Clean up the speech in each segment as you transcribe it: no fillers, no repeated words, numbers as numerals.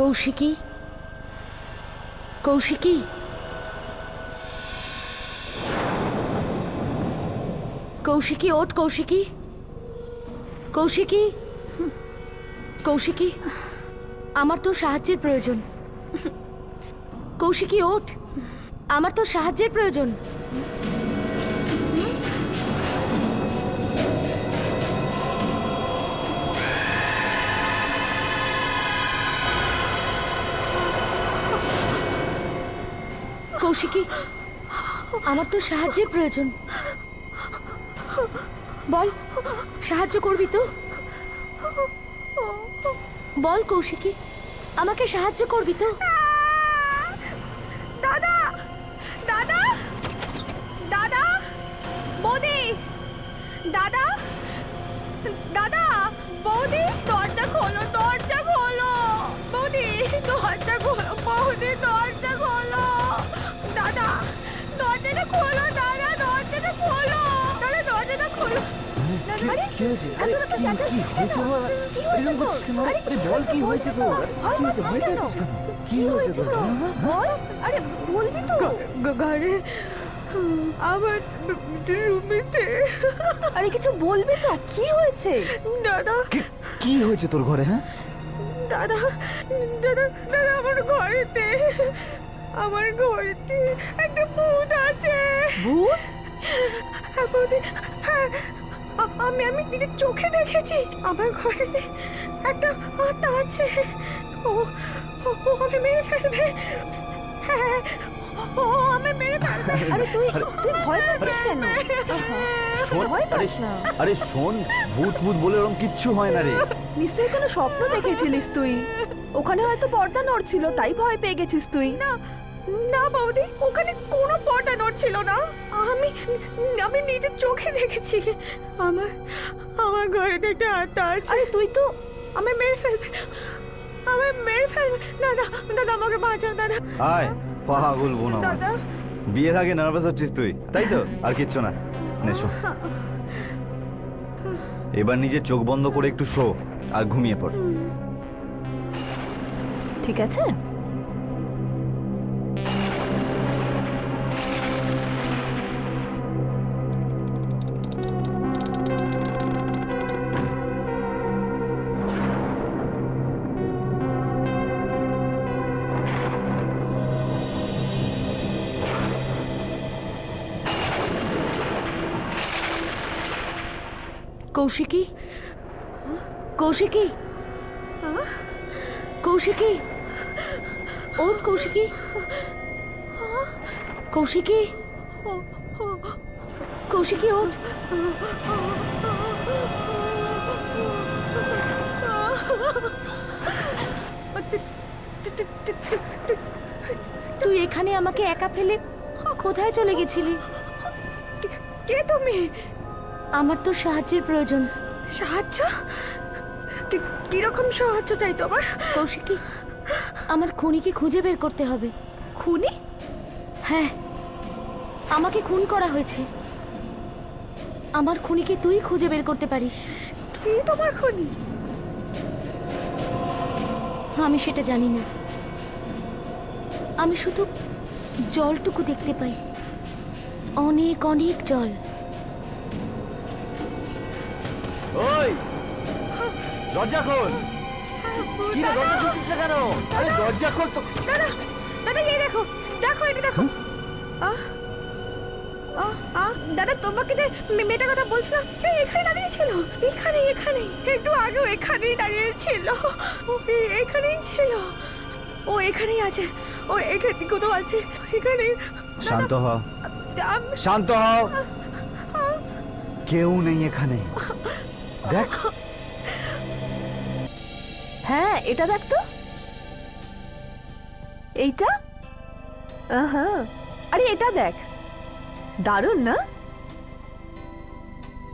কৌশিকী, কৌশিকী, কৌশিকী, ওঠ কৌশিকী, কৌশিকী, কৌশিকী, আমার তোর সাহায্যের প্রয়োজন। কৌশিকী ওঠ, আমার তোর সাহায্যের প্রয়োজন। কৌশিকী, আমার তোর সাহায্যের প্রয়োজন। বল, সাহায্য করবি তো? বল কৌশিকী, আমাকে সাহায্য করবি তো? দাদা, দাদা, দাদা, বৌদি, দাদা, দাদা, বৌদি, দরজা খোলো, দরজা খোলো, বৌদি, দরজা খোলো, বৌদি, দরজা খোলো, দাদা, দরজাটা খোলো, দাদা, দরজাটা খোলো, দাদা, দরজাটা খোলো। কি হয়েছে? আরে কি হয়েছে? এরকম করছিস কেন? আরে বল কি হয়েছে তোর? কি হয়েছে? ভয় পেয়েছিস কেন? কি হয়েছে তোর? বল, আরে বলবি তো? ঘরে আমার রুমেতে। আরে কিছু বলবি তো? কি হয়েছে? দাদা, কি হয়েছে তোর ঘরে? হ্যাঁ দাদা, দাদা, দাদা, আমার ঘরেতে একটা ভূত আছে। ভূত? হ্যাঁ, আমি নিজের চোখে দেখেছি। আমার ঘরেতে একটা আত্মা আছে। ও আমি মেরে ফেলবে। হ্যাঁ, ও আমি মেরে ফেলবে। আরে তুই ভয় পাচ্ছিস কেন? ভয় পাস না। আরে শোন, ভূত ভূত বলে ওরকম কিচ্ছু হয় না রে। নিশ্চয়ই কোনো স্বপ্ন দেখেছিলিস তুই। ওখানে হয়তো পর্দা নড়ছিল, তাই ভয় পেয়ে গেছিস তুই। না না বৌদি, ওখানে কোনো পর্দা নড়ছিল না। আমি নিজের চোখে দেখেছি। আমার ঘরে একটা আত্মা আছে। আরে তুই তো আমি মেরে ফেলবে। দাদা, দাদা, আমাকে বাঁচাও দাদা। আয় পাগল বোনা। দাদা, বিয়ের আগে নার্ভাস হচ্ছিস তুই, তাই তো? আর কিচ্ছু না, নে শো। এবার নিজের চোখ বন্ধ করে একটু শো আর ঘুমিয়ে পড়। ঠিক আছে। কৌশিকী, কৌশিকী, কৌশিকী, ওঠ কৌশিকী, কৌশিকী, কৌশিকী ওঠ। তুই এখানে আমাকে একা ফেলে কোথায় চলে গেছিলি? কে তুমি? আমার তো সাহায্যের প্রয়োজন। সাহায্য? কিরকম সাহায্য চাই তোমার? কৌশিকী, আমার খুনিকে খুঁজে বের করতে হবে। খুনি? হ্যাঁ, আমাকে খুন করা হয়েছে। আমার খুনিকে তুই খুঁজে বের করতে পারিস। তুই তোমার খুনি? আমি সেটা জানি না। আমি শুধু জলটুকু দেখতে পাই, অনেক অনেক জল। ওই দরজা খোল। কি রে, দরজা খুলছিস না কেন? আরে দরজা খোল তো। দাদা, দাদা, এই দেখো, দেখো, এটা দেখো। দাদা, তোমাকে যে মেয়েটার কথা বলছিলাম, এখানে দাঁড়িয়ে ছিল। এখানে একটু আগেও এখানেই দাঁড়িয়ে ছিল। এখানেই ছিল। ও এখানেই আছে। ও এখানে কোথাও আছে। এখানে। শান্ত হ, শান্ত হও। কেউ নেই এখানে। দেখ। হ্যাঁ, এটা দেখ তো। এইটা? আরে এটা দেখ, দারুণ না?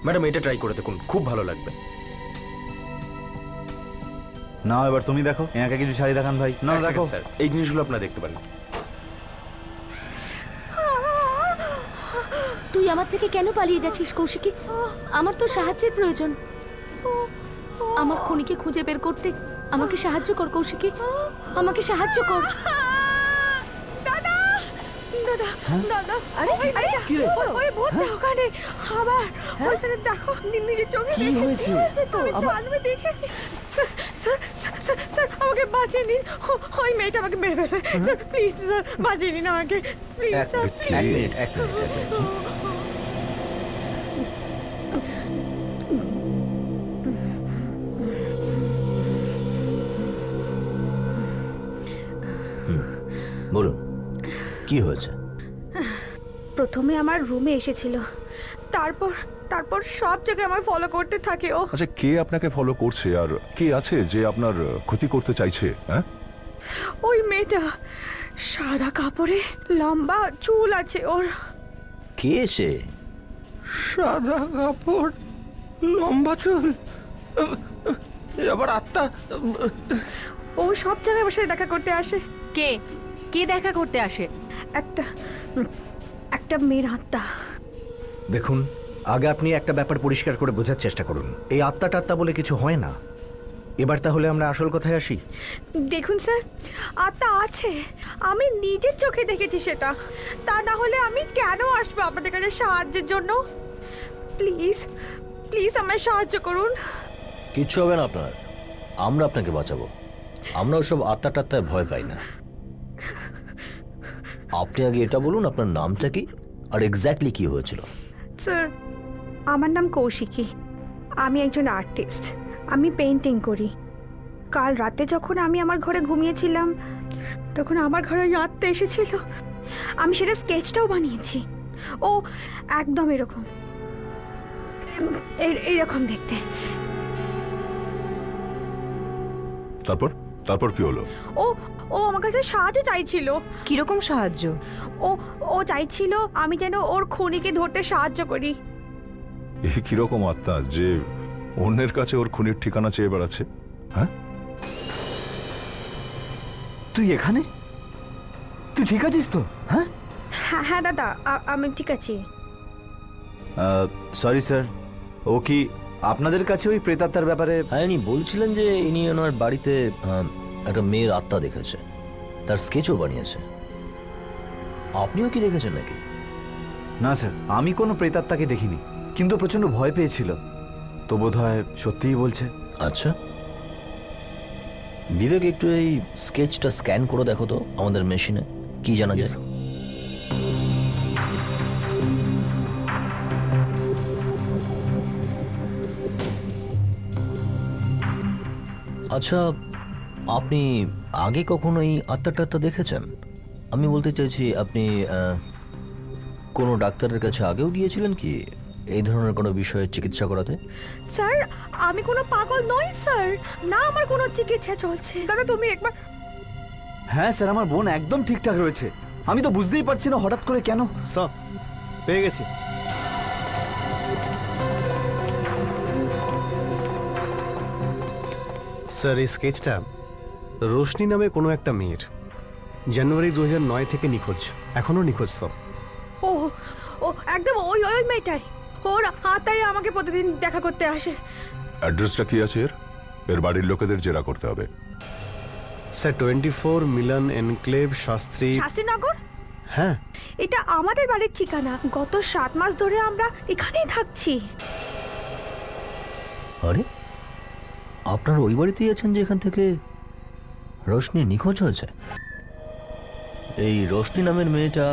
ম্যাডাম, এটা ট্রাই করে দেখুন, খুব ভালো লাগবে। না, এবার তুমি দেখো। এনাকে কিছু শাড়ি দেখান ভাই। না দেখো স্যার, এই জিনিসগুলো আপনারা দেখতে পারেন। তুই আমার থেকে কেন পালিয়ে যাচ্ছিস কৌশিকী? আমার তো সাহায্যের প্রয়োজন। আমার খুনিকে খুঁজে বের করতে আমাকে সাহায্য কর কৌশিকী। আমাকে সাহায্য কর। দাদা দাদা দাদা আরে, কি রে? ওই ভূতটা ওখানে আবার ওখানে দেখো নিজের চোখে কি দেখেছি। হয়েছে? আমি জানবে দেখেছি। স্যার স্যার স্যার স্যার আমাকে বাঁচিয়ে দিন। ওই মেয়েটা আমাকে মেরে ফেলবে। স্যার প্লিজ স্যার বাঁচিয়ে দিন আমাকে প্লিজ স্যার প্লিজ। এক মিনিট। বলুন কি হয়েছে? প্রথমে আমার রুমে এসেছিল, তারপর তারপর সব জায়গায় আমায় ফলো করতে থাকে ও। আচ্ছা, কে আপনাকে ফলো করছে আর কে আছে যে আপনার ক্ষতি করতে চাইছে? হ্যাঁ, ওই মেয়েটা সাদা কাপড়ে, লম্বা চুল আছে ওর। কে সে? সাদা কাপড়, লম্বা চুল, আবার আত্মা। ও সব জায়গায় আমার সাথে দেখা করতে আসে। কে কে দেখা করতে আসে? একটা একটা মেয়ের আত্মা। দেখুন, আগে আপনি একটা ব্যাপার পরিষ্কার করে বোঝার চেষ্টা করুন। এই আত্মা টাত্মা বলে কিছু হয় না। এবার তাহলে আমরা আসল কথায় আসি। দেখুন স্যার, আত্মা আছে, আমি নিজের চোখে দেখেছি সেটা। তা না হলে আমি কেন আসবো আপনাদের কাছে সাহায্যের জন্য? প্লিজ প্লিজ আমায় সাহায্য করুন। কিচ্ছু হবে না আপনার, আমরা আপনাকে বাঁচাবো। আমরা ওসব আত্মা টাত্মায় ভয় পাই না। আপনি আগে এটা বলুন, আপনার নামটা কি আর এক্স্যাক্টলি কি হয়েছিল? স্যার, আমার নাম কৌশিকী, আমি একজন আর্টিস্ট, আমি পেইন্টিং করি। কাল রাতে যখন আমি আমার ঘরে ঘুমিয়েছিলাম তখন আমার ঘরে ওই আত্মা এসেছিল। আমি সেটা স্কেচটাও বানিয়েছি। ও একদম এরকম এইরকম দেখতে। তারপর তারপর কি হলো? ও ও আমার কাছে সাহায্য চাইছিল। কিরকম সাহায্য? ও ও চাইছিল আমি যেন ওর খুনিকে ধরতে সাহায্য করি। এ কিরকম আত্মা যে অন্যের কাছে ওর খুনির ঠিকানা চেয়ে বেড়াচ্ছে? হ্যাঁ, তুই এখানে? তুই ঠিক আছিস তো? হ্যাঁ হ্যাঁ হ্যাঁ দাদা, আমি ঠিক আছি। সরি স্যার, ও কি আপনাদের কাছে ওই প্রেতাত্মার ব্যাপারে? হ্যাঁ, ইনি বলছিলেন যে ইনি ওনার বাড়িতে একটা মেয়ের আত্মা দেখেছে, তার স্কেচও বানিয়েছে। আপনিও কি দেখেছেন নাকি? না স্যার, আমি কোনো প্রেতাত্মাকে দেখিনি, কিন্তু প্রচন্ড ভয় পেয়েছিল, তো বোধহয় সত্যিই বলছে। আচ্ছা, বিবেক একটু এই স্কেচটা স্ক্যান করে দেখো তো আমাদের মেশিনে, কি জানা যায়। আচ্ছা, আপনি আগে কখনো এই আত্মাটা দেখেছেন? আমি বলতে চাইছি, আপনি কোনো ডাক্তারের কাছে আগেও গিয়েছিলেন কি এই ধরনের কোনো বিষয়ে চিকিৎসা করাতে? স্যার, আমি কোনো পাগল নই স্যার, না আমার কোনো চিকিৎসা চলছে। দাদা তুমি একবার। হ্যাঁ স্যার, আমার বোন একদম ঠিকঠাক রয়েছে। আমি তো বুঝতেই পারছি না হঠাৎ করে কেন। সব পেয়ে গেছি। স্যার, এই স্কেচটা রোশনি নামে কোনো একটা মেয়ের জানুয়ারি 2009 থেকে নিখোঁজ, এখনো নিখোঁজ সব। ও ও একদম ওই ওই মেয়েটাই, ওর আত্মাই আমাকে প্রতিদিন দেখা করতে আসে। অ্যাড্রেসটা কি আছে এর? এর বাড়ির লোকেদের জেরা করতে হবে। স্যার, 24 মিলন এনক্লেভ, শাস্ত্রী। শাস্ত্রীনগর? হ্যাঁ, এটা আমাদের বাড়ির ঠিকানা। গত 7 মাস ধরে আমরা এখানেই থাকছি। আরে, আপনার ওই বাড়িতেই আছেন যেখান থেকে রোশনি নিখোঁজ হয়েছে? এই রোশনি নামের মেয়েটা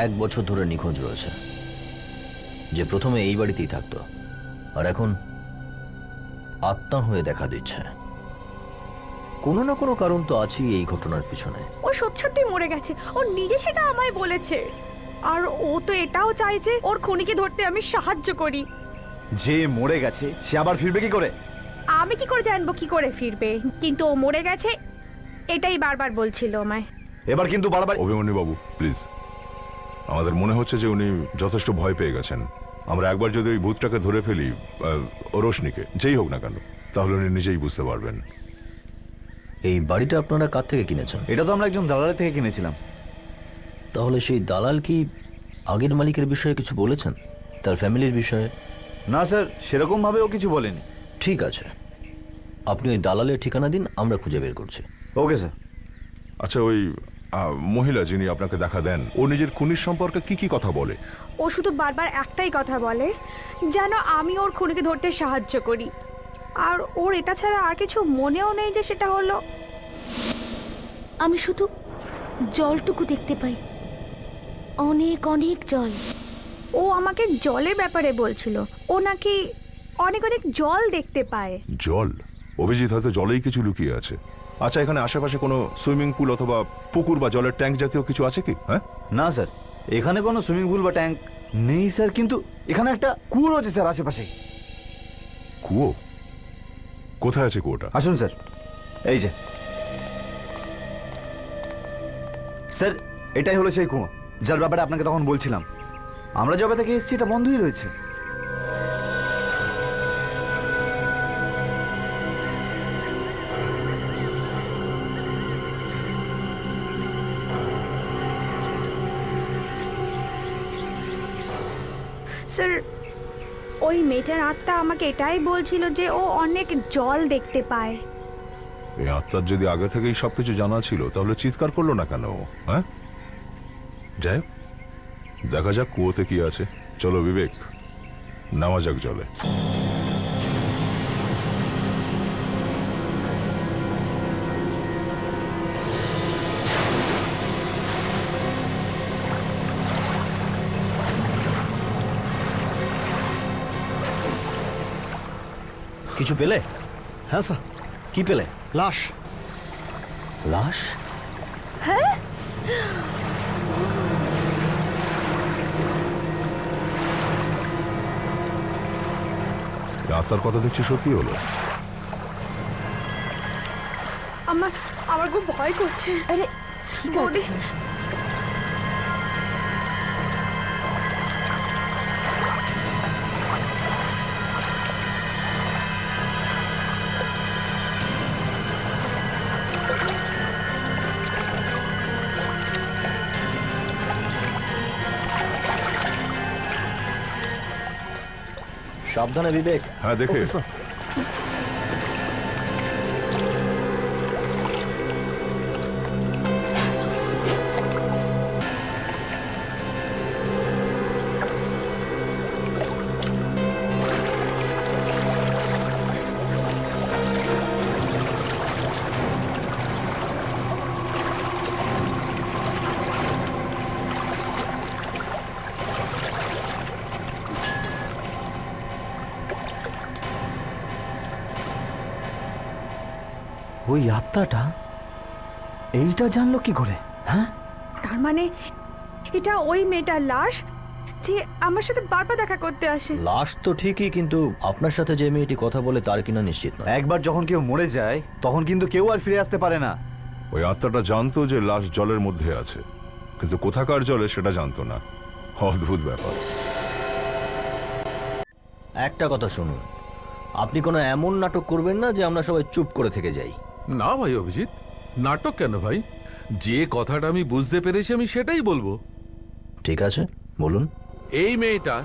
1 বছর ধরে নিখোঁজ রয়েছে, যে প্রথমে এই বাড়িতেই থাকতো, আর এখন আত্মা হয়ে দেখা দিচ্ছে। কোনো না কোনো কারণ তো আছেই এই ঘটনার পিছনে। ও সত্যি মরে গেছে, ও নিজে সেটা আমায় বলেছে। আর ও তো এটাও চাইছে ওর খুনিকে ধরতে আমি সাহায্য করি। যে মরে গেছে সে আবার ফিরবে কি করে? আমি কি করে জানবো কি করে ফিরবে, কিন্তু ও মরে গেছে এটাই বারবার বলছিল আমায়। এবার কিন্তু বারবার। অভিমন্যু বাবু, প্লিজ, আমাদের মনে হচ্ছে যে উনি যথেষ্ট ভয় পেয়ে গেছেন। আমরা একবার যদি ওই ভূতটাকে ধরে ফেলি, রোশনিকে, যেই হোক না কেন, তাহলে উনি নিজেই বুঝতে পারবেন। এই বাড়িটা আপনারা কার থেকে কিনেছেন? এটা তো আমরা একজন দালালের থেকে কিনেছিলাম। তাহলে সেই দালাল কি আগের মালিকের বিষয়ে কিছু বলেছেন, তার ফ্যামিলির বিষয়ে? না স্যার, সেরকম ভাবে ও কিছু বলেনি। ঠিক আছে, আপনি ওই দালালের ঠিকানা দিন, আমরা খুঁজে বের করছি। Okay sir. আচ্ছা, ওই মহিলা যিনি আপনাকে দেখা দেন, ও নিজের খুনির সম্পর্কে কি কি কথা বলে? ও শুধু বারবার একটাই কথা বলে, যেন আমি ওর খুনিকে ধরতে সাহায্য করি। আর ওর এটা ছাড়া আর কিছু মনেও নেই যে সেটা হলো। আমি শুধু জলটুকু দেখতে পাই, অনেক অনেক জল। ও আমাকে জলের ব্যাপারে বলছিল, ও নাকি অনেক অনেক জল দেখতে পায়। জল? অভিজিৎ, হয়তো জলেই কিছু লুকিয়ে আছে। আচ্ছা, এখানে আশেপাশে কোনো সুইমিং পুল অথবা পুকুর বা জলের ট্যাঙ্ক জাতীয় কিছু আছে কি? হ্যাঁ, না স্যার, এখানে কোনো সুইমিং পুল বা ট্যাঙ্ক নেই স্যার, কিন্তু এখানে একটা কুয়ো রয়েছে স্যার আশেপাশে। কুয়ো? কোথায় আছে কুয়োটা? আসুন স্যার, এই যে স্যার, এটাই হলো সেই কুয়ো যার ব্যাপারে আপনাকে তখন বলছিলাম। আমরা যবে থেকে এসেছি এটা বন্ধই রয়েছে। স্যার, ওই মেয়েটার আত্মা আমাকে এটাই বলছিল যে ও অনেক জল দেখতে পায়। এই আত্মার যদি আগে থেকেই সবকিছু জানা ছিল তাহলে চিৎকার করলো না কেন? হ্যাঁ, যাই হোক, দেখা যাক কুয়োতে কি আছে। চলো বিবেক, নামা যাক জলে। কিছু পেলে? হ্যাঁ স্যার, কি পেলে? লাশ। লাশ? এই আত্মার কথা দেখছি সত্যি হলো। আমার আমার খুব ভয় করছে। আরে বৌদি, সাবধানে বিবেক। হ্যাঁ, দেখে। ওই আত্মাটা এইটা জানলো কি করে? হ্যাঁ, তার মানে এটা ওই মেয়েটার লাশ যে আমার সাথে বারবার দেখা করতে আসে। লাশ তো ঠিকই, কিন্তু আপনার সাথে যে মেয়েটি কথা বলে তার কিনা নিশ্চিত নয়। একবার যখন কেউ মরে যায় তখন কিন্তু কেউ আর ফিরে আসতে পারে না। ওই আত্মাটা জানতো যে লাশ জলের মধ্যে আছে, কিন্তু কোথাকার জলে সেটা জানতো না। অদ্ভুত ব্যাপার। একটা কথা শুনুন, আপনি কোনো এমন নাটক করবেন না যে আমরা সবাই চুপ করে থেকে যাই। না ভাই অভিজিৎ, নাটক কেন ভাই? যে কথাটা আমি বুঝতে পেরেছি আমি সেটাই বলবো। ঠিক আছে, বলুন। এই মেয়েটা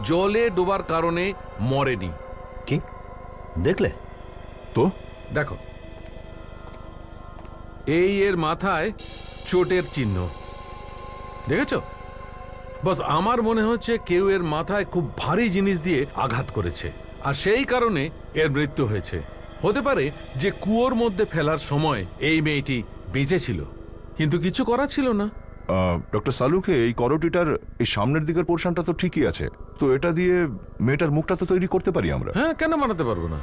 জলে ডোবার কারণে মরেনি। কি দেখলে? তো দেখো, এই এর মাথায় চোটের চিহ্ন দেখেছো? বস, আমার মনে হচ্ছে কেউ এর মাথায় খুব ভারী জিনিস দিয়ে আঘাত করেছে, আর সেই কারণে এর মৃত্যু হয়েছে। হতে পারে যে কুয়োর মধ্যে ফেলার সময় এই মেয়েটি বেঁচে ছিল, কিন্তু কিছু করার ছিল না। ডক্টর সালুকে, এই করোটিটার এই সামনের দিকের পোর্শনটা তো ঠিকই আছে, তো এটা দিয়ে মেয়েটার মুখটা তো তৈরি করতে পারি আমরা। হ্যাঁ, কেন বানাতে পারবো না?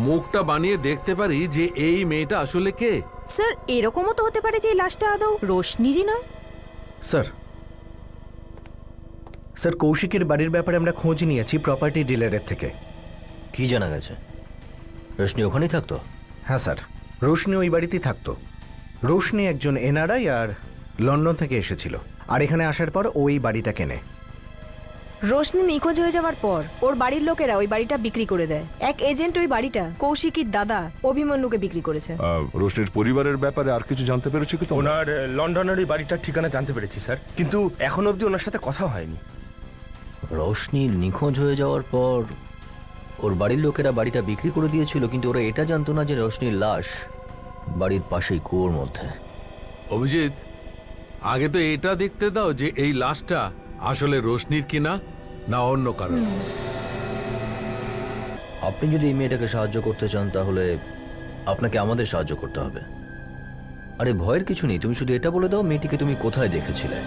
মুখটা বানিয়ে দেখতে পারি যে এই মেয়েটা আসলে কে। স্যার, এরকমও তো হতে পারে যে এই লাশটা আদৌ রোশনিরই নয়। স্যার, স্যার, কৌশিকের বাড়ির ব্যাপারে আমরা খোঁজ নিয়েছি প্রপার্টি ডিলারের থেকে। কি জানা গেছে? রোশনি ওখানেই থাকতো? হ্যাঁ স্যার, রোশনি ওই বাড়িতেই থাকতো। রোশনি একজন এনআরআই আর লন্ডন থেকে এসেছিল, আর এখানে আসার পর ওই বাড়িটা কেনে। রোশনি নিখোঁজ হয়ে যাওয়ার পর ওর বাড়ির লোকেরা ওই বাড়িটা বিক্রি করে দেয়। এক এজেন্ট ওই বাড়িটা কৌশিকীর দাদা অভিমন্যুকে বিক্রি করেছে। রোশনির পরিবারের ব্যাপারে আর কিছু জানতে পেরেছি কি তোমরা? ওনার লন্ডনের ওই বাড়িটার ঠিকানা জানতে পেরেছি স্যার, কিন্তু এখন অবধি ওনার সাথে কথা হয়নি। রোশনি নিখোঁজ হয়ে যাওয়ার পর ওর বাড়ির লোকেরা বাড়িটা বিক্রি করে দিয়েছিল, কিন্তু ওরা এটা জানতো না যে রোশনির লাশ বাড়ির পাশেই কুয়োর মধ্যে। অভিজিৎ, আগে তো এটা দেখতে দাও যে এই লাশটা আসলে রোশনির কিনা না অন্য কারণ। আপনি যদি এই মেয়েটাকে সাহায্য করতে চান তাহলে আপনাকে আমাদের সাহায্য করতে হবে। আরে ভয়ের কিছু নেই, তুমি শুধু এটা বলে দাও মেয়েটিকে তুমি কোথায় দেখেছিলে।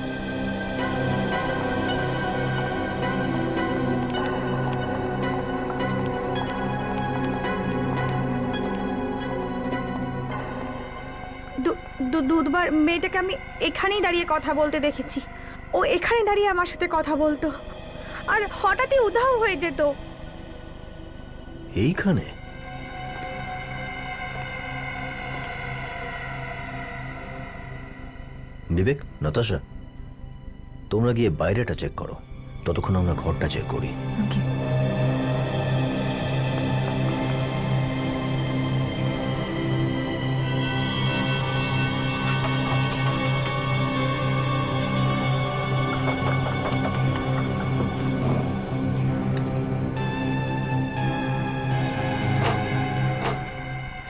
দুবার মেয়েটাকে আমি এখানেই দাঁড়িয়ে কথা বলতে দেখেছি। ও এখানে দাঁড়িয়ে আমার সাথে কথা বলতো, আর হঠাৎই উধাও হয়ে যেত। এইখানে? বিবেক, নাতাশা, তোমরা গিয়ে বাইরেটা চেক করো, ততক্ষণ আমরা ঘরটা চেক করি।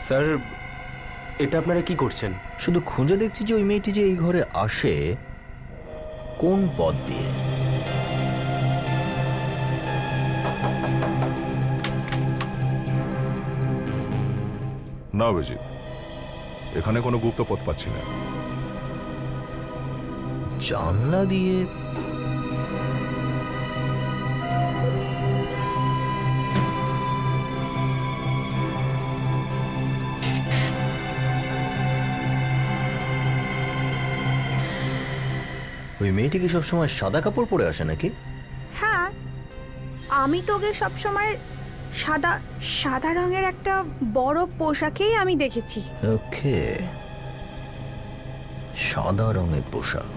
স্যার, এটা আপনারা কি করছেন? শুধু খুঁজে দেখছি যে ওই মেয়েটি যে এই ঘরে আসে কোন পথ দিয়ে। না অভিজিৎ, এখানে কোনো গুপ্ত পথ পাচ্ছি না। জানলা দিয়ে? ওই মেয়েটি কি সবসময় সাদা কাপড় পরে আসে নাকি? হ্যাঁ, আমি তো ওকে সবসময় সাদা সাদা রঙের একটা বড় পোশাকেই আমি দেখেছি। ওকে, সাদা রঙের পোশাক।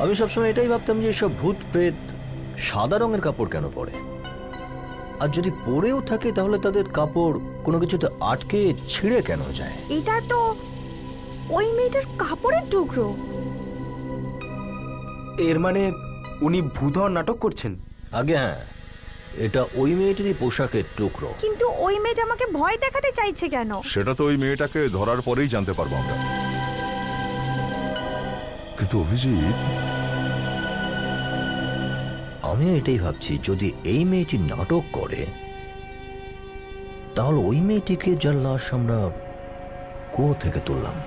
আমি সবসময় এটাই ভাবতাম যে এসব ভূত প্রেত সাদা রঙের কাপড় কেন পরে, আর যদি পরেও থাকে তাহলে তাদের কাপড় কোনো কিছুতে আটকে ছিঁড়ে কেন যায়? এটা তো ওই মেয়েটার কাপড়ের টুকরো। এর মানে উনি ভূত হওয়ার নাটক করছেন? আগে হ্যাঁ, এটা ওই মেয়েটিরই পোশাকের টুকরো। কিন্তু ওই মেয়েটা আমাকে ভয় দেখাতে চাইছে কেন? সেটা তো ওই মেয়েটাকে ধরার পরেই জানতে পারবো আমরা। কিন্তু অভিজিৎ, আমি এটাই ভাবছি, যদি এই মেয়েটি নাটক করে তাহলে ওই মেয়েটিকে যার লাশ আমরা কুয়ো থেকে তুললাম,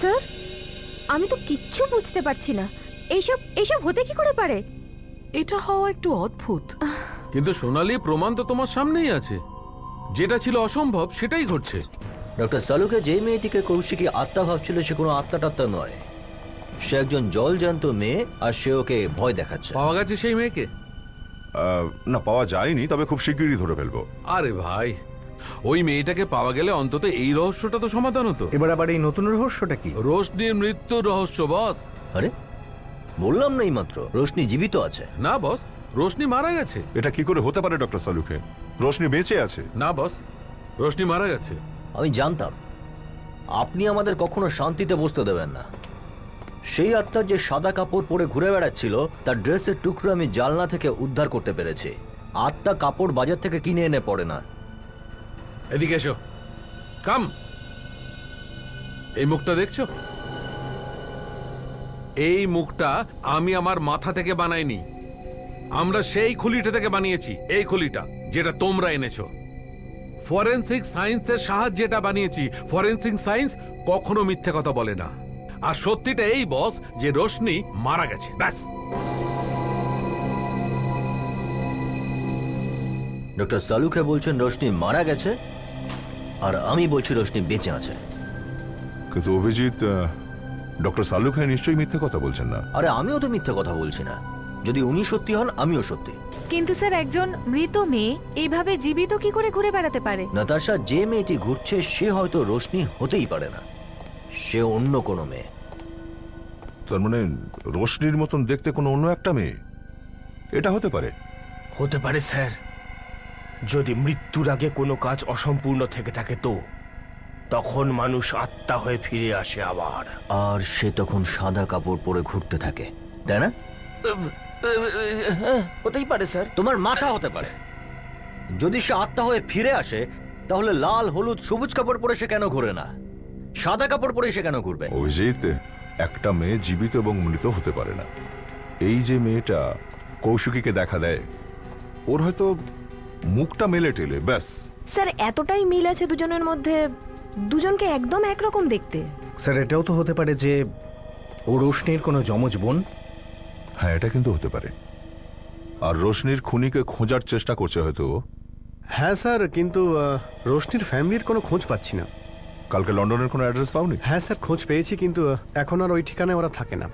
স্যার, আমি তো কিচ্ছু বুঝতে পারছি না। এইসব এইসব হতে কি করে পারে? এটা হওয়া একটু অদ্ভুত। কিন্তু সোনালি, প্রমাণ তো তোমার সামনেই আছে। যেটা ছিল অসম্ভব সেটাই ঘটছে। ডক্টর সালুকে যে মেয়েটিকে কৌশিকী আত্মা ভাবছিল সে কোনো আত্মা টাত্মা নয়, সে একজন জলজান্ত মেয়ে, আর সে ওকে ভয় দেখাচ্ছে। পাওয়া গেছে সেই মেয়েকে? না, পাওয়া যায়নি, তবে খুব শিগগিরই ধরে ফেলবো। আরে ভাই, ওই মেয়েটাকে পাওয়া গেলে অন্তত এই রহস্যটা তো সমাধান হতো। এবার আবার এই নতুন রহস্যটা কি? রোশনির মৃত্যুর রহস্য বস। আরে বললাম না মাত্র রোশনি জীবিত আছে। না বস, রোশনি মারা গেছে। এটা কি করে হতে পারে ডক্টর সালুকে? রোশনি বেঁচে আছে। না বস, রোশনি মারা গেছে। আমি জানতাম আপনি আমাদের কখনো শান্তিতে বসতে দেবেন না। সেই আত্মার যে সাদা কাপড় পরে ঘুরে বেড়াচ্ছিল তার ড্রেসের টুকরো আমি জানলা থেকে উদ্ধার করতে পেরেছি। আত্মা কাপড় বাজার থেকে কিনে এনে পড়ে না। এদিকে এসো, কাম। এই মুখটা দেখছো? এই মুখটা আমি আমার মাথা থেকে বানাইনি, আমরা সেই খুলিটা থেকে বানিয়েছি। এই খুলিটা যেটা তোমরা এনেছো, ফরেনসিক সায়েন্সের সাহায্যে এটা বানিয়েছি। ফরেনসিক সায়েন্স কখনো মিথ্যে কথা বলে না। আর সত্যিটা এই বস যে রোশনি মারা গেছে, ব্যাস। ডক্টর সালুকে বলছেন রোশনি মারা গেছে, আর আমি বলছি রোশনি বেঁচে আছে। কিন্তু অভিজিৎ, ডক্টর সালুক নিশ্চয়ই মিথ্যে কথা বলছেন না? আরে আমিও তো মিথ্যে কথা বলছি না। যদি উনি সত্যি হন, আমিও সত্যি। কিন্তু স্যার, একজন মৃত মেয়ে এইভাবে জীবিত কি করে ঘুরে বেড়াতে পারে? নাতাশা, যে মেয়েটি ঘুরছে সে হয়তো রোশনি হতেই পারে না, সে অন্য কোনো মেয়ে। তার মানে রোশনির মতন দেখতে কোনো অন্য একটা মেয়ে? এটা হতে পারে? হতে পারে স্যার, যদি মৃত্যুর আগে কোনো কাজ অসম্পূর্ণ থেকে থাকে তো তখন মানুষ আত্মা হয়ে ফিরে আসে আবার। আর সে তখন সাদা কাপড় পরে ঘুরতে থাকে, তাই না? হতেই পারে স্যার। তোমার মাথা হতে পারে। যদি সে আত্মা হয়ে ফিরে আসে, তাহলে লাল, হলুদ, সবুজ কাপড় পরে সে কেন ঘুরে না? সাদা কাপড় পরে সে কেন ঘুরবে? অভিজিৎ, একটা মেয়ে জীবিত এবং মৃত হতে পারে না। এই যে মেয়েটা কৌশিকীকে দেখা দেয়, ওর হয়তো মুখটা মেলে টেলে, ব্যাস। স্যার, এতটাই মিল আছে দুজনের মধ্যে, দুজনকে একদম একরকম দেখতে। স্যার, এটাও তো হতে পারে যে ও রোশনির কোনো যমজ বোন। হ্যাঁ, এটা কিন্তু হতে পারে। আর রোশনির খুনিকে খোঁজার চেষ্টা করছে হয়তো ও। হ্যাঁ স্যার, কিন্তু রোশনির ফ্যামিলির কোনো খোঁজ পাচ্ছি না। কালকে লন্ডনের কোনো অ্যাড্রেস পাওনি? হ্যাঁ স্যার, খোঁজ পেয়েছি, কিন্তু এখন আর ওই ঠিকানায় ওরা থাকে না।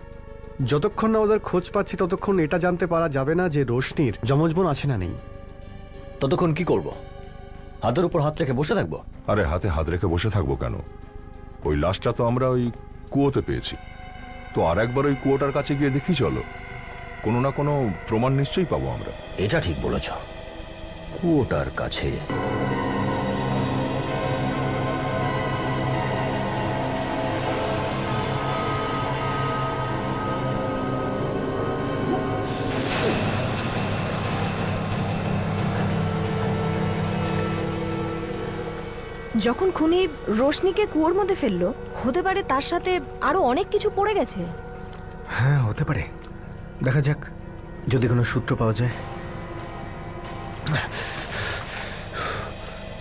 যতক্ষণ না ওদের খোঁজ পাচ্ছি ততক্ষণ এটা জানতে পারা যাবে না যে রোশনির যমজ বোন আছে না নেই। ততক্ষণ কি করব? হাতের উপর হাত রেখে বসে থাকবো? আরে হাতে হাত রেখে বসে থাকবো কেন? ওই লাশটা তো আমরা ওই কুয়োতে পেয়েছি, তো আর একবার ওই কুয়োটার কাছে গিয়ে দেখি চলো, কোনো না কোনো প্রমাণ নিশ্চয়ই পাবো আমরা। এটা ঠিক বলেছ, কুয়োটার কাছে। যখন খুনি রোশনিকে কুয়োর মধ্যে ফেললো, হতে পারে তার সাথে আরো অনেক কিছু পড়ে গেছে। হ্যাঁ, হতে পারে। দেখা যাক, যদি কোনো সূত্র পাওয়া যায়।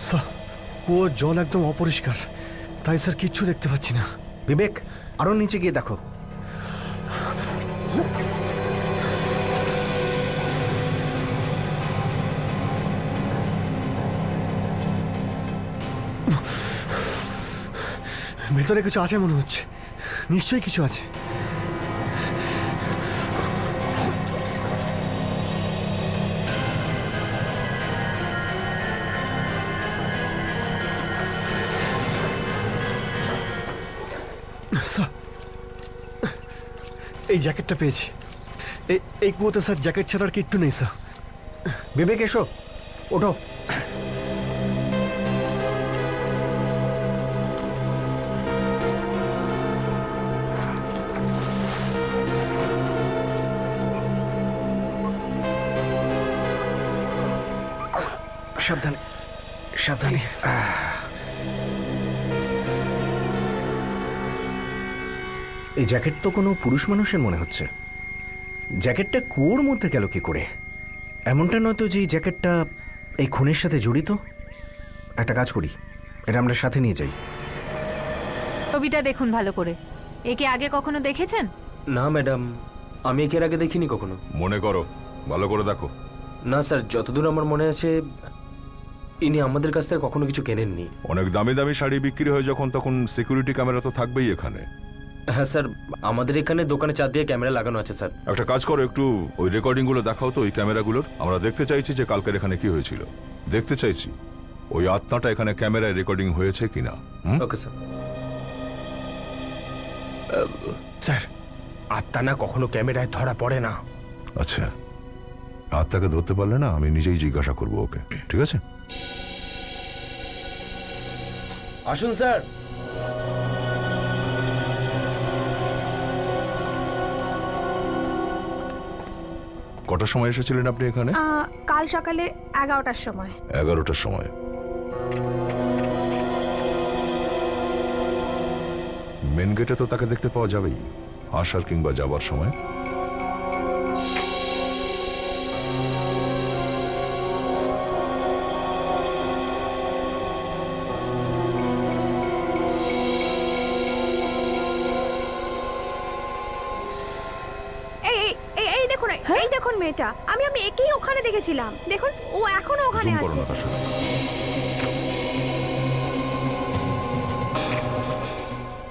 স্যার, কুয়োর জল একদম অপরিষ্কার, তাই স্যার কিচ্ছু দেখতে পাচ্ছি না। বিবেক, আরো নিচে গিয়ে দেখো। ভেতরে কিছু আছে মনে হচ্ছে, নিশ্চয়ই কিছু আছে। স্যার, এই জ্যাকেটটা পেয়েছি। এই কুয়োতে স্যার জ্যাকেট ছাড়ার কিচ্ছু নেই স্যার। বিবেক, এসো, ওঠো। সাবধানে, সাবধানে। এই জ্যাকেট তো কোনো পুরুষ মানুষের মনে হচ্ছে। জ্যাকেটটা কুয়োর মধ্যে গেল কি করে? এমনটা নয়তো যে এই জ্যাকেটটা এই খুনের সাথে জড়িত? একটা কাজ করি, এটা আমরা সাথে নিয়ে যাই। ছবিটা দেখুন ভালো করে। একে আগে কখনো দেখেছেন? না ম্যাডাম, আমি এর আগে দেখিনি কখনো। মনে করো, ভালো করে দেখো। না স্যার, যতদূর আমার মনে আছে ইনি আমাদের কাছ থেকে কখনো কিছু কেনেননি। অনেক দামি দামি শাড়ি বিক্রি হয় যখন, তখন সিকিউরিটি ক্যামেরা তো থাকবেই এখানে। হ্যাঁ স্যার, আমাদের এখানে দোকানে 4 দিয়ে ক্যামেরা লাগানো আছে স্যার। একটা কাজ করো, একটু ওই রেকর্ডিং গুলো দেখাও তো, ওই ক্যামেরাগুলোর। আমরা দেখতে চাইছি যে কালকের এখানে কি হয়েছিল, দেখতে চাইছি ওই আত্মাটা এখানে ক্যামেরায় রেকর্ডিং হয়েছে কিনা। Okay sir. স্যার, আত্মা না কখনো ক্যামেরায় ধরা পড়ে না। আচ্ছা, আত্মাকে ধরতে পারলে না আমি নিজেই জিজ্ঞাসা করবো ওকে, ঠিক আছে? আসুন স্যার। কটার সময় এসেছিলেন আপনি এখানে? কাল সকালে 11টার সময়। 11টার সময়। মেন গেটে তো তাকে দেখতে পাওয়া যাবেই, আসার কিংবা যাবার সময়। এই এই এই দেখুন, এই দেখুন মেয়েটা, আমি একেই ওখানে দেখেছিলাম। দেখুন ও এখনো ওখানে জুম করো আছে। নাতাশা।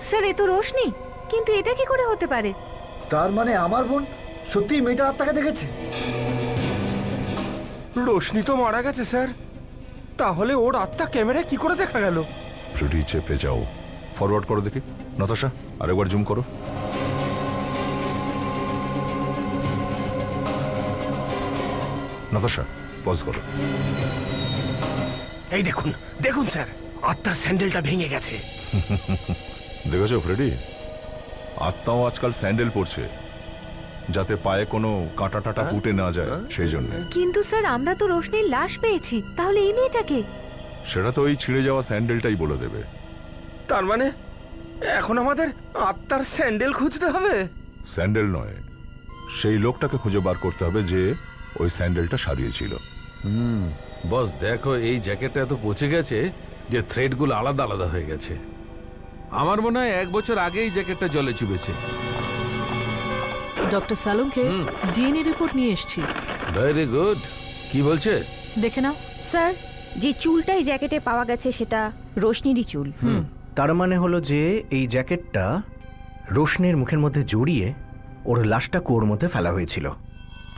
স্যার এ তো রোশনি, কিন্তু এটা কি করে হতে পারে? তার মানে আমার বোন সত্যিই মেয়েটার আত্মাকে দেখেছে? রোশনি তো মারা গেছে স্যার, তাহলে ওর আত্মা ক্যামেরায় কি করে দেখা গেল? প্রিটি চেপে যাও। ফরওয়ার্ড করো দেখি নাতাশা, আরেকবার জুম করো। নাতাশা পজ করো। এই দেখুন দেখুন স্যার, আত্মার স্যান্ডেলটা ভেঙে গেছে। দেখেছো ফ্রেডি, আত্মাও আজকাল স্যান্ডেল পরছে, যাতে পায়ে কোনো কাঁটা টাটা ফুটে না যায় সেই জন্য। কিন্তু স্যার আমরা তো রোশনির লাশ পেয়েছি, তাহলে এই মেয়েটাকে? সেটা তো ওই ছিঁড়ে যাওয়া স্যান্ডেলটাই বলে দেবে। তার মানে এখন আমাদের আত্মার স্যান্ডেল খুঁজতে হবে? স্যান্ডেল নয়, সেই লোকটাকে খুঁজে বার করতে হবে যে ওই স্যান্ডেলটা সারিয়েছিল। বস দেখো, এই জ্যাকেটটা এত পচে গেছে যে থ্রেডগুলো আলাদা আলাদা হয়ে গেছে। আমার মনে হয় 1 বছর আগে এই জ্যাকেটটা জলে চুবেছে। ডক্টর সালুমকে ডিএনএ রিপোর্ট নিয়ে এসেছি। Very good. কি বলছে? দেখে নাও। স্যার, যে চুলটাই জ্যাকেটে পাওয়া গেছে সেটা রোশনিরই চুল। তার মানে হলো যে এই জ্যাকেটটা রোশনির মুখের মধ্যে জড়িয়ে ওর লাশটা কুয়োর মধ্যে ফেলা হয়েছিল।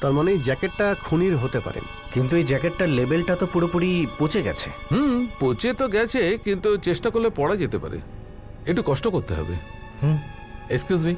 তার মানে এই জ্যাকেটটা খুনির হতে পারে। কিন্তু এই জ্যাকেটটার লেবেলটা তো পুরোপুরি পচে গেছে। পচে তো গেছে, কিন্তু চেষ্টা করলে পড়া যেতে পারে। একটু কষ্ট করতে হবে। Excuse me.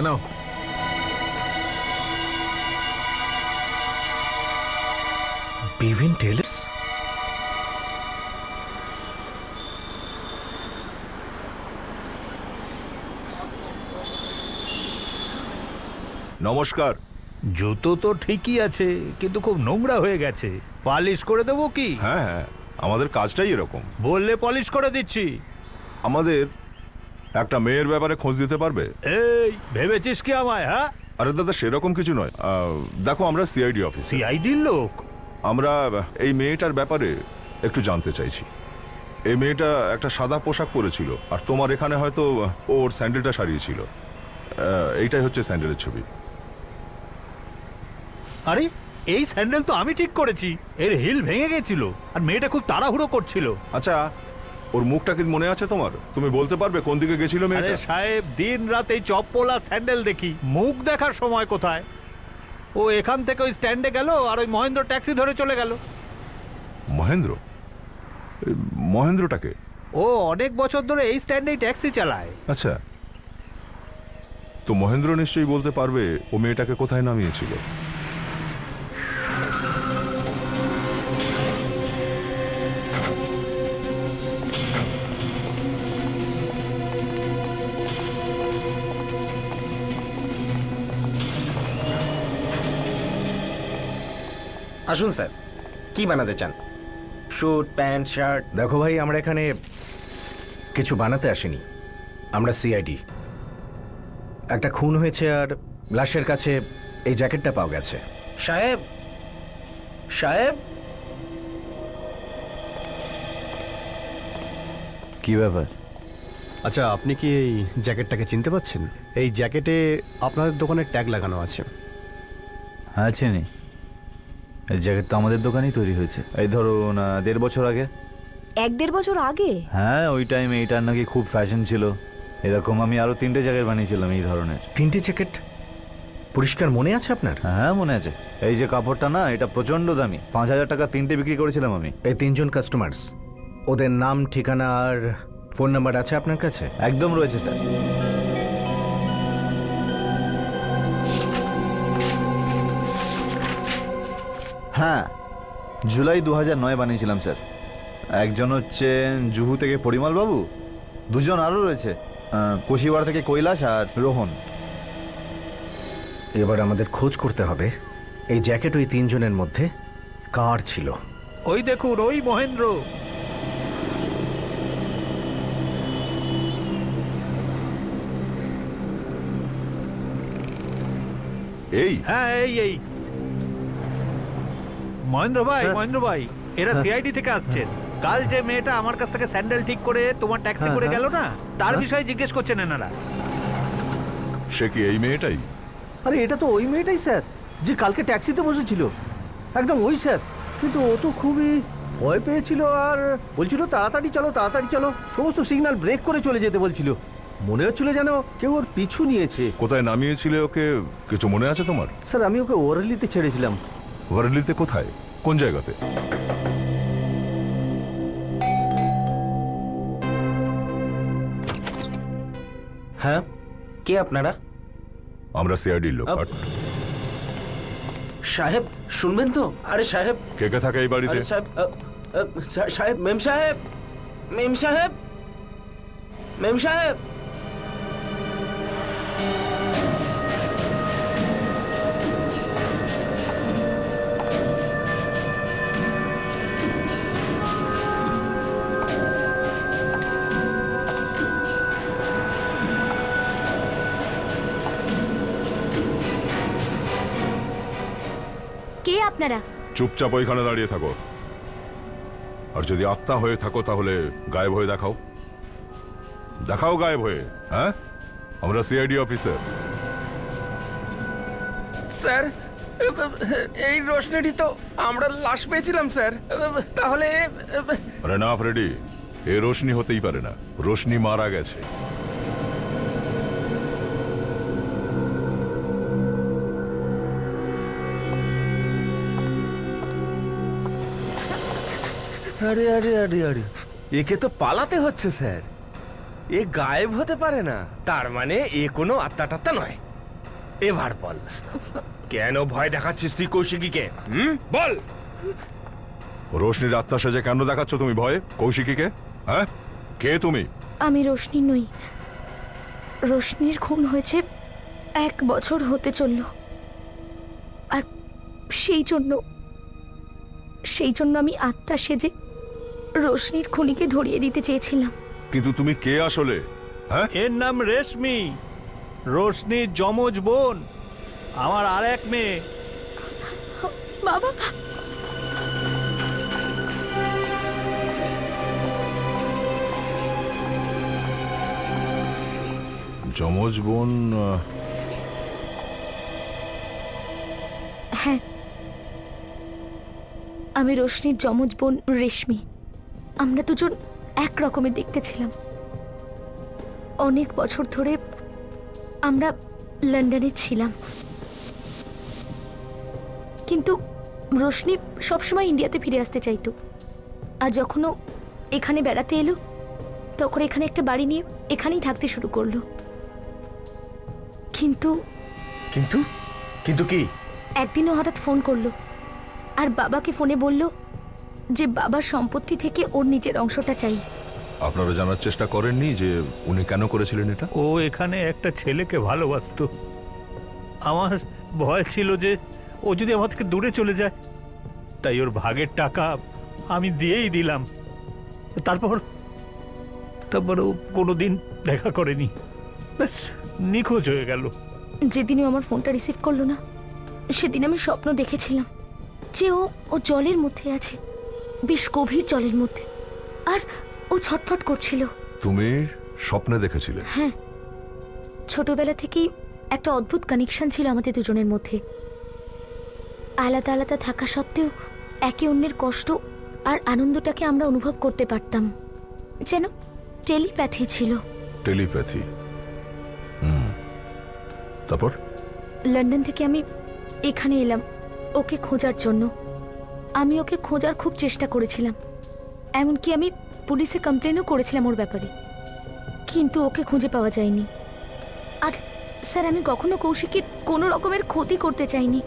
নাও। বিভিন টেলস? নমস্কার। জুতো তো ঠিকই আছে, কিন্তু খুব নোংরা হয়ে গেছে। পালিশ করে দেবো কি? হ্যাঁ হ্যাঁ, আমাদের কাজটাই এরকম। বললে পলিশ করে দিচ্ছি। আমাদের একটা মেয়ের ব্যাপারে খোঁজ দিতে পারবে? এই ভেবেছিস কি আমায়? হ্যাঁ, আরে দাদা সেরকম কিছু নয়। দেখো আমরা সিআইডি অফিস, সিআইডির লোক। আমরা এই মেয়েটার ব্যাপারে একটু জানতে চাইছি। এই মেয়েটা একটা সাদা পোশাক পরেছিল, আর তোমার এখানে হয়তো ওর স্যান্ডেলটা সারিয়েছিল। এইটাই হচ্ছে স্যান্ডেলের ছবি। আরে এই স্যান্ডেল তো আমি ঠিক করেছি। এর হিল ভেঙে গেছিল, আর মেয়েটা খুব তাড়াহুড়ো করছিল। আচ্ছা, ওর মুখটা কি মনে আছে তোমার? তুমি বলতে পারবে কোন দিকে গেছিল আরে মেয়েটা? সাহেব, দিন রাত এই চপ্পল আর স্যান্ডেল দেখি, মুখ দেখার সময় কোথায়? ও এখান থেকে ওই স্ট্যান্ডে গেল, আর ওই মহেন্দ্র ট্যাক্সি ধরে চলে গেল। মহেন্দ্র? এই মহেন্দ্রটাকে? ও অনেক বছর ধরে এই স্ট্যান্ডেই ট্যাক্সি চালায়। আচ্ছা, তো মহেন্দ্র নিশ্চয়ই বলতে পারবে ও মেয়েটাকে কোথায় নামিয়েছিল। আসুন স্যার, কি বানাতে চান? Suit, pant, shirt? দেখো ভাই, আমরা এখানে কিছু বানাতে আসিনি। আমরা সিআইডি। একটা খুন হয়েছে আর লাশের কাছে এই জ্যাকেটটা পাওয়া গেছে। সাহেব, সাহেব কি ব্যাপার? আচ্ছা, আপনি কি এই জ্যাকেটটাকে চিনতে পাচ্ছেন? এই জ্যাকেটে আপনাদের দোকানের ট্যাগ লাগানো আছে। হ্যাঁ চিনি। এই জ্যাকেট তো আমাদের দোকানেই তৈরি হয়েছে, এই ধরুন 1.5 বছর আগে। 1-1.5 বছর আগে? হ্যাঁ, ওই টাইমে এইটার নাকি খুব ফ্যাশন ছিল। এরকম আমি আরো 3টে জ্যাকেট বানিয়েছিলাম এই ধরনের। 3টে জ্যাকেট? পরিষ্কার মনে আছে আপনার? হ্যাঁ মনে আছে। এই যে কাপড়টা না, এটা প্রচন্ড দামি, 5,000 টাকা 3টে বিক্রি করেছিলাম আমি। এই 3জন কাস্টমার্স, ওদের নাম, ঠিকানা আর ফোন নাম্বার আছে আপনার কাছে? একদম রয়েছে স্যার। হ্যাঁ, জুলাই 2009 বানিয়েছিলাম স্যার। একজন হচ্ছেন জুহু থেকে পরিমল বাবু, 2জন আরও রয়েছে, কোশিবাড়া থেকে কৈলাস আর রোহন। এবার আমাদের খোঁজ করতে হবে এই জ্যাকেট ওই 3জনের মধ্যে কার ছিল। ওই দেখুন, ওই মহেন্দ্র। এই হ্যাঁ, এই মহেন্দ্র ভাই, মহেন্দ্র ভাই, এরা সিআইডি থেকে আসছেন। কাল যে মেয়েটা আমার কাছ থেকে স্যান্ডেল ঠিক করে তোমার ট্যাক্সি করে গেল না, তার বিষয়ে জিজ্ঞেস করছেন এনারা। সে কি এই মেয়েটাই? আরে এটা তো ওই মেয়েটাই স্যার, যে কালকে ট্যাক্সিতে বসেছিল। একদম ওই স্যার, কিন্তু ও তো খুবই ভয় পেয়েছিল আর বলছিল তাড়াতাড়ি চলো তাড়াতাড়ি চলো, সমস্ত সিগন্যাল ব্রেক করে চলে যেতে বলছিল। মনে হচ্ছিল যেন কেউ ওর পিছু নিয়েছে। কোথায় নামিয়েছিলে ওকে, কিছু মনে আছে তোমার? স্যার আমি ওকে ওরালিতে ছেড়েছিলাম। ওয়ারেলিতে কোথায়, কোন জায়গাতে? হ্যাঁ, কে আপনারা? আমরা সিআইডির লোক। সাহেব শুনবেন তো? আরে সাহেব, কে কে থাকে এই বাড়িতে? আরে সাহেব, সাহেব, মেম সাহেব, মেম সাহেব, মেম সাহেব। কে আপনারা? চুপচাপ ওইখানে দাঁড়িয়ে থাকো। আর যদি আত্মা হয়ে থাকো তাহলে গায়েব হয়ে দেখাও। দেখাও গায়েব হয়ে। হ্যাঁ, আমরা সিআইডি অফিসার। স্যার, এই রোশনেরই তো আমরা লাশ পেয়েছিলাম স্যার। তাহলে আরে না ফ্রেডি, এ রোশনি হতেই পারে না, রোশনি মারা গেছে। আরে আরে আরে আরে, একে তো পালাতে হচ্ছে স্যার। এ গায়েব হতে পারে না, তার মানে এ কোনো আত্মা নয়। এবার বল, কেন ভয় দেখাচ্ছিস তুই কৌশিকীকে? বল। রোশনির আত্মা সেজে কেন দেখাচ্ছ তুমি ভয় কৌশিকীকে? হ্যাঁ, কে তুমি? আমি রোশনি নই। রোশনির খুন হয়েছে 1 বছর হতে চলল, আর সেই জন্য আমি আত্মা সেজে রোশনির খুনিকে ধরিয়ে দিতে চেয়েছিলাম। কিন্তু তুমি কে আসলে? হ্যাঁ, এর নাম রেশমি, রোশনির যমজ বোন, আমার আর এক মেয়ে। বাবা, যমজ বোন? হ্যাঁ, আমি রোশনির যমজ বোন রেশমি। আমরা দুজন এক রকমের দেখতে ছিলাম। অনেক বছর ধরে আমরা লন্ডনে ছিলাম, কিন্তু রোশনি সবসময় ইন্ডিয়াতে ফিরে আসতে চাইতো। আর যখনও এখানে বেড়াতে এলো, তখন এখানে একটা বাড়ি নিয়ে এখানেই থাকতে শুরু করলো। কিন্তু কিন্তু কিন্তু কি? একদিনও হঠাৎ ফোন করলো, আর বাবাকে ফোনে বলল যে বাবার সম্পত্তি থেকে ওর নিজের অংশটা চাই। আপনারা জানার চেষ্টা করেননি যে উনি কেন করেছিলেন এটা? ও এখানে একটা ছেলেকে ভালোবাসতো। আমার ভয় ছিল যে ও যদি আমার থেকে দূরে চলে যায়, তাই ওর ভাগের টাকা আমি দিয়েই দিলাম। তারপর ও কোনোদিন দেখা করেনি, ব্যাস নিখোঁজ হয়ে গেল। যেদিনও আমার ফোনটা রিসিভ করলো না, সেদিন আমি স্বপ্ন দেখেছিলাম যে ও জলের মধ্যে আছে, বেশ গভীর জলের মধ্যে, আর ও ছটফট করছিল। তুমি স্বপ্নে দেখেছিলে? হ্যাঁ, ছোটবেলা থেকেই একটা অদ্ভুত কানেকশন ছিল আমাদের দুজনের মধ্যে। আলাদা আলাদা থাকা সত্ত্বেও একে অন্যের কষ্ট আর আনন্দটাকে আমরা অনুভব করতে পারতাম। যেন টেলিপ্যাথি ছিল। টেলিপ্যাথি? তারপর? লন্ডন থেকে আমি এখানে এলাম ওকে খোঁজার জন্য। আমি ওকে খোঁজার খুব চেষ্টা করেছিলাম, এমনকি আমি পুলিশে কমপ্লেনও করেছিলাম ওর ব্যাপারে, কিন্তু ওকে খুঁজে পাওয়া যায়নি। আর স্যার, আমি কখনো কৌশিকের কোনো রকমের ক্ষতি করতে চাইনি।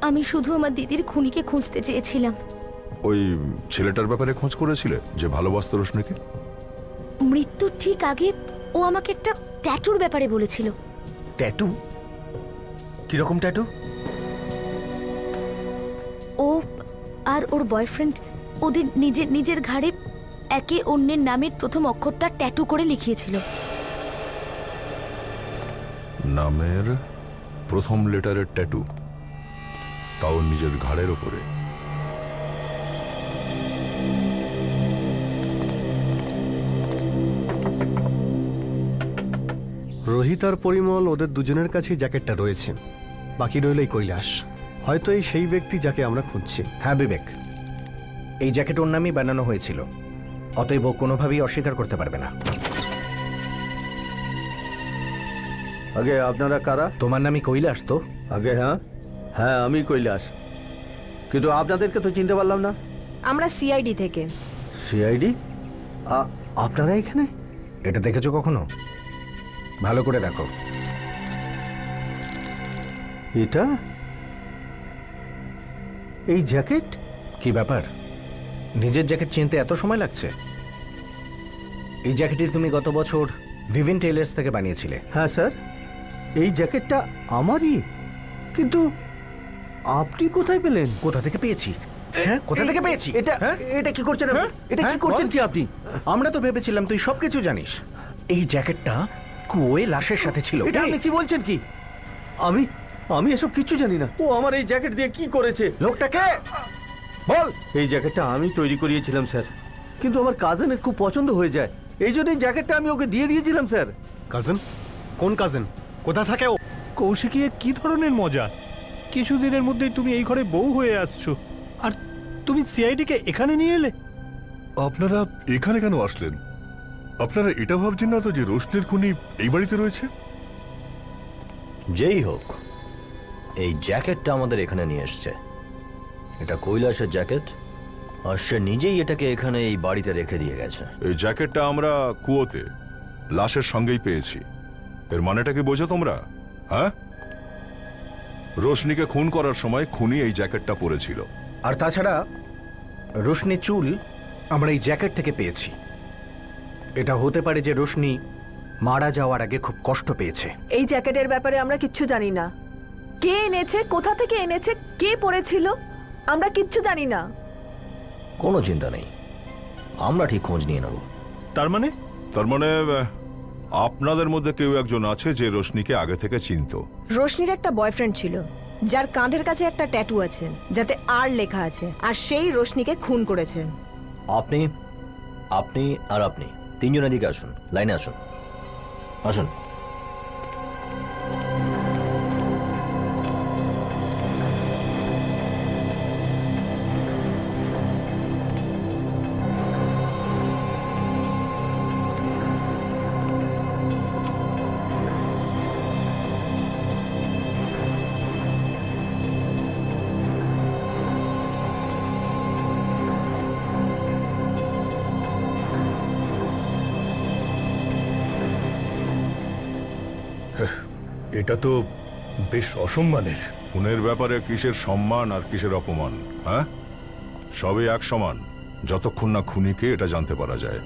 আমি শুধু আমার দিদির খুনিকে খুঁজতে চেয়েছিলাম। ওই ছেলেটার ব্যাপারে খোঁজ করেছিলে যে ভালোবাসত রোশনিকে? মৃত্যুর ঠিক আগে ও আমাকে একটা ট্যাটুর ব্যাপারে বলেছিল। ট্যাটু? কিরকম ট্যাটু? ও আর ওর বয়ফ্রেন্ড ওদের নিজের ঘাড়ে একে অন্যের নামের প্রথম অক্ষরটা ট্যাটু করে লিখিয়েছিল। নামের প্রথম লেটারের ট্যাটু, তাও নিজের ঘাড়ের ওপরে? রোহিত আর পরিমল ওদের দুজনের কাছেই জ্যাকেটটা রয়েছে, বাকি রইল এই কৈলাস। হয়তো এই সেই ব্যক্তি যাকে আমরা খুঁজছি। হ্যাঁ বিবেক, এই জ্যাকেট ওর নামেই বানানো হয়েছিল, অতএব ও কোনোভাবেই অস্বীকার করতে পারবে না। আগে আপনারা কারা? তোমার নামই কৈলাস তো? আগে হ্যাঁ হ্যাঁ, আমি কৈলাস, কিন্তু আপনাদেরকে তো চিনতে পারলাম না। আমরা সিআইডি থেকে। সিআইডি? আপনারা এখানে? এটা দেখেছো কখনো? ভালো করে দেখো। এটা এই জ্যাকেট? কি ব্যাপার, নিজের জ্যাকেট চিনতে এত সময় লাগছে? এই জ্যাকেটটি তুমি গত বছর ভিভিন টেইলার্স থেকে বানিয়েছিলে। হ্যাঁ স্যার, এই জ্যাকেটটা আমারই, কিন্তু আপনি কোথায় পেলেন? কোথা থেকে পেয়েছি? হ্যাঁ, কোথা থেকে পেয়েছি? এটা কি করছেন? এটা কি করছেন কি আপনি? আমরা তো ভেবেছিলাম তুই সবকিছু জানিস। এই জ্যাকেটটা কুয়োয় লাশের সাথে ছিল। এটা আপনি কি বলছেন কি? আমি এসব কিচ্ছু জানি না। ও আমার এই জ্যাকেট দিয়ে কি করেছে? লোকটাকে বল। এই জ্যাকেটটা আমি তৈরি করিয়েছিলাম স্যার, কিন্তু আমার কাজিনের খুব পছন্দ হয়ে যায়, এই জন্য এই জ্যাকেটটা আমি ওকে দিয়ে দিয়েছিলাম স্যার। কাজিন? কোন কাজিন? কোথা থাকে ও? কৌশিকী, কি ধরনের মজা? কিছুদিনের মধ্যেই তুমি এই ঘরে বউ হয়ে আসছো, আর তুমি সিআইডি কে এখানে নিয়ে এলে? আপনারা এখানে কেন আসলেন? আপনারা এটা ভাবছেন না তো যে রোশনির খুনি এই বাড়িতে রয়েছে? যেই হোক, এই জ্যাকেটটা আমাদের এখানে নিয়ে এসছে। এটা কৈলাসের জ্যাকেট, আর সে নিজেই এটাকে এখানে এই বাড়িতে রেখে দিয়ে গেছে। এই জ্যাকেটটা আমরা কুয়োতে লাশের সঙ্গেই পেয়েছি। এর মানেটা কি বোঝো তোমরা? হ্যাঁ, রোশনিকে খুন করার সময় খুনি এই জ্যাকেটটা পরেছিল। আর তাছাড়া রোশনি চুল আমরা এই জ্যাকেট থেকে পেয়েছি। এটা হতে পারে যে রোশনি মারা যাওয়ার আগে খুব কষ্ট পেয়েছে। এই জ্যাকেটের ব্যাপারে আমরা কিচ্ছু জানি না। কে এনেছে, কোথা থেকে এনেছে, কে পরেছিল, আমরা কিচ্ছু জানি না। কোনো চিন্তা নেই, আমরা ঠিক খোঁজ নিয়ে নেব। তার মানে আপনাদের মধ্যে কেউ একজন আছে যে রোশনিকে আগে থেকে চিনতো। রোশনির একটা বয়ফ্রেন্ড ছিল, যার কাঁধের কাছে একটা ট্যাটু আছে যাতে আর লেখা আছে, আর সেই রোশনিকে খুন করেছে। আপনি আপনি আর আপনি তিনজন এদিকে আসুন, লাইনে আসুন, আসুন। এটা তো বেশ অসম্মানের। খুনের ব্যাপারে কিসের সম্মান আর কিসের অপমান? হ্যাঁ, সবই এক সমান, যতক্ষণ না খুনিকে এটা জানতে পারা যায়।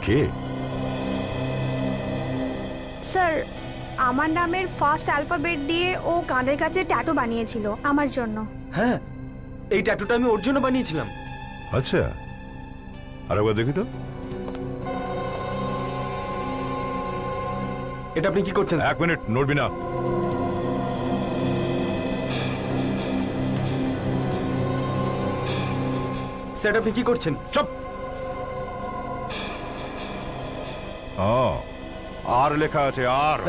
কে? স্যার, আমার নামের ফার্স্ট অ্যালফাবেট দিয়ে ও কাঁধের কাছে ট্যাটু বানিয়েছিল আমার জন্য। হ্যাঁ, এই ট্যাটুটা আমি ওর জন্য বানিয়েছিলাম। আচ্ছা, আর একবার দেখি তো। এটা আপনি কি করছেন? 1 মিনিট, নড়বি না। স্যার আপনি কি করছেন? চুপ। আর লেখা আছে আর।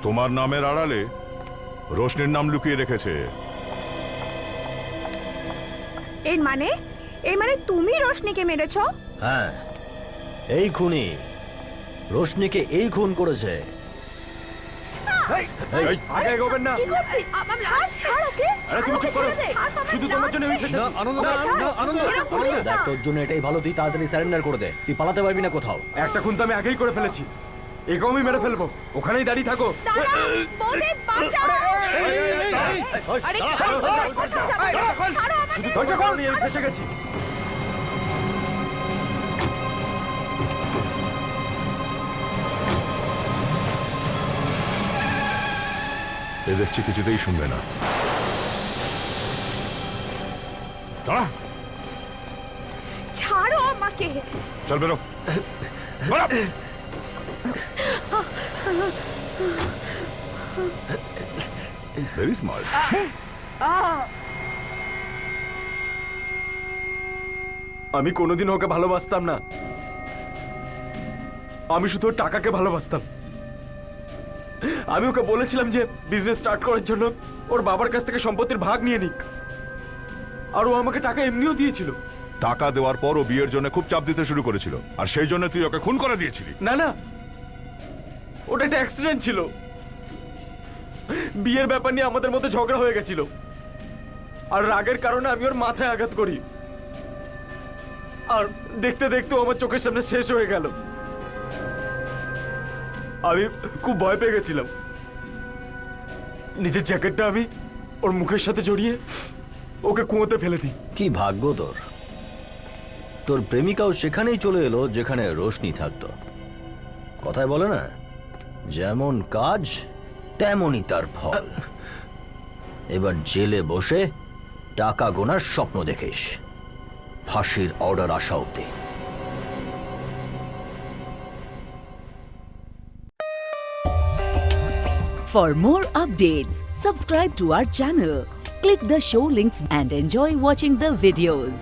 তোমার নামের আড়ালে রোশনির নাম লুকিয়ে রেখেছে। এর মানে তুমি রোশনিকে মেরেছো? হ্যাঁ, এই খুনি রোশনিকে এই খুন করেছে। এই, আগে এগোবেন না। কি করছিস? ছাড় ওকে। আরে তুমি চুপ করো। শুধু তোমার জন্য আমি ফেসেছি। দেখ, তোর জন্য এটাই ভালো, তুই তাড়াতাড়ি সারেন্ডার করে দে, তুই পালাতে পারবি না কোথাও। একটা খুন তো আমি আগেই করে ফেলেছি, একেও আমি মেরে ফেলবো। ওখানেই দাঁড়িয়ে থাকো। বৌদি বাঁচাও। আরে ছাড়ো, শুধু ধৈর্য ধরো, আমি ফেসে গেছি। এ দেখছি কিছুতেই শুনবে না। দাঁড়া, ছাড়ো আমাকে। চল বেরো। বেরো। Very smart. আমি কোনোদিন ওকে ভালোবাসতাম না, আমি শুধু ওর টাকাকে ভালোবাসতাম। আমি ওকে বলেছিলাম যে বিজনেস স্টার্ট করার জন্য ওর বাবার কাছ থেকে সম্পত্তির ভাগ নিয়ে নিক, আর ও আমাকে টাকা এমনিও দিয়েছিল। টাকা দেওয়ার পর ও বিয়ের জন্য খুব চাপ দিতে শুরু করেছিল, আর সেই জন্য তুই ওকে খুন করে দিয়েছিলি। না না, ওটা একটা অ্যাক্সিডেন্ট ছিল। বিয়ের ব্যাপার নিয়ে আমাদের মধ্যে ঝগড়া হয়ে গেছিল, আর রাগের কারণে আমি ওর মাথায় আঘাত করি, আর দেখতে দেখতে ও আমার চোখের সামনে শেষ হয়ে গেল। আমি খুব ভয় পেয়ে গেছিলাম। নিজের জ্যাকেটটা আমি ওর মুখের সাথে জড়িয়ে ওকে কুয়োতে ফেলে দিই। কি ভাগ্য তোর, তোর প্রেমিকাও সেখানেই চলে এলো যেখানে রোশনি থাকতো। কথায় বলে না, যেমন কাজ তেমনই তার ফল। এবার জেলে বসে টাকা গোনার স্বপ্ন দেখিস, ফাঁসির অর্ডার আসা অব্দি। For more updates, subscribe to our channel, click the show links and enjoy watching the videos.